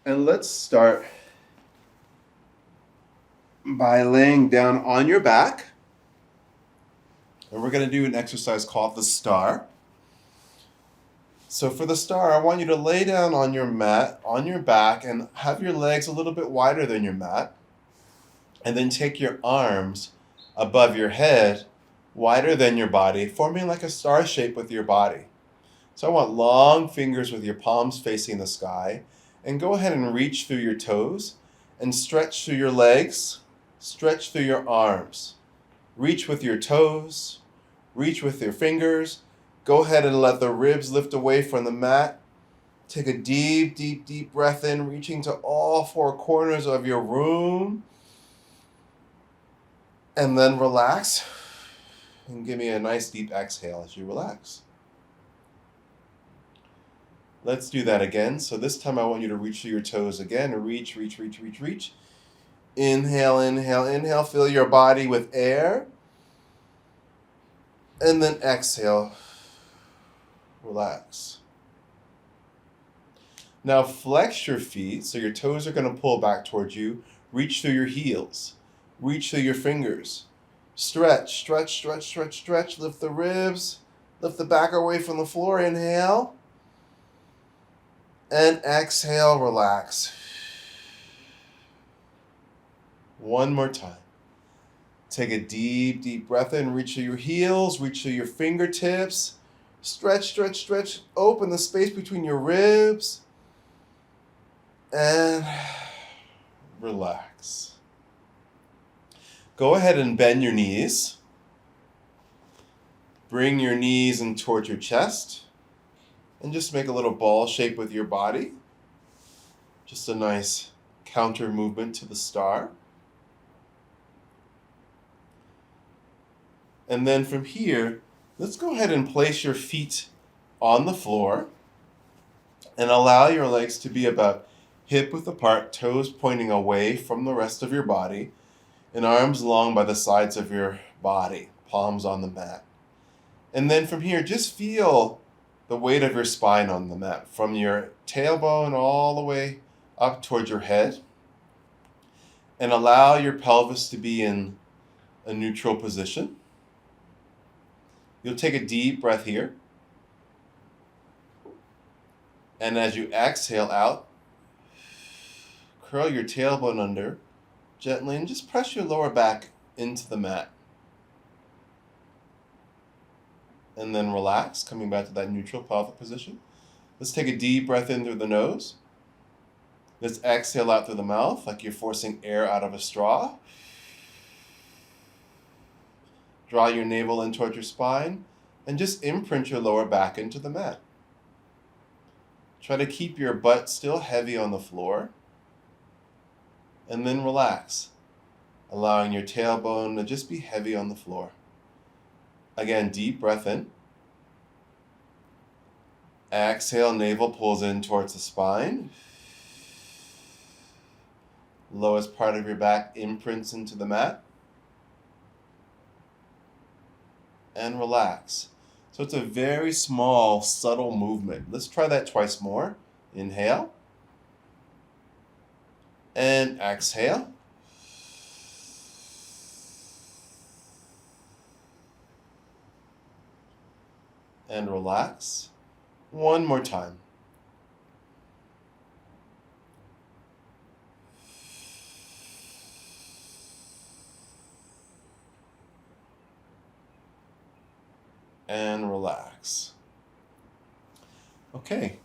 And let's start by laying down on your back. And we're going to do an exercise called the Star. So for the Star, I want you to lay down on your mat, on your back, and have your legs a little bit wider than your mat. And then take your arms above your head, wider than your body, forming like a star shape with your body. So I want long fingers with your palms facing the sky. And go ahead and reach through your toes and stretch through your legs, stretch through your arms. Reach with your toes, reach with your fingers. Go ahead and let the ribs lift away from the mat. Take a deep, deep, deep breath in, reaching to all four corners of your room. And then relax. And give me a nice deep exhale as you relax. Let's do that again. So this time I want you to reach through your toes again. Reach, reach, reach, reach, reach. Inhale, inhale, inhale. Fill your body with air. And then exhale. Relax. Now flex your feet so your toes are going to pull back towards you. Reach through your heels. Reach through your fingers. Stretch, stretch, stretch, stretch, stretch. Lift the ribs. Lift the back away from the floor. Inhale. And exhale, relax. One more time. Take a deep, deep breath in. Reach through your heels. Reach through your fingertips. Stretch, stretch, stretch. Open the space between your ribs. And relax. Go ahead and bend your knees. Bring your knees in towards your chest. And just make a little ball shape with your body. Just a nice counter movement to the Star. And then from here, let's go ahead and place your feet on the floor and allow your legs to be about hip width apart, toes pointing away from the rest of your body, and arms long by the sides of your body, palms on the mat. And then from here, just feel the weight of your spine on the mat, from your tailbone all the way up towards your head. And allow your pelvis to be in a neutral position. You'll take a deep breath here. And as you exhale out, curl your tailbone under gently and just press your lower back into the mat. And then relax, coming back to that neutral pelvic position. Let's take a deep breath in through the nose. Let's exhale out through the mouth like you're forcing air out of a straw. Draw your navel in towards your spine and just imprint your lower back into the mat. Try to keep your butt still heavy on the floor. And then relax, allowing your tailbone to just be heavy on the floor. Again, deep breath in. Exhale, navel pulls in towards the spine. Lowest part of your back imprints into the mat. And relax. So it's a very small, subtle movement. Let's try that twice more. Inhale. And exhale. And relax. One more time. And relax. Okay,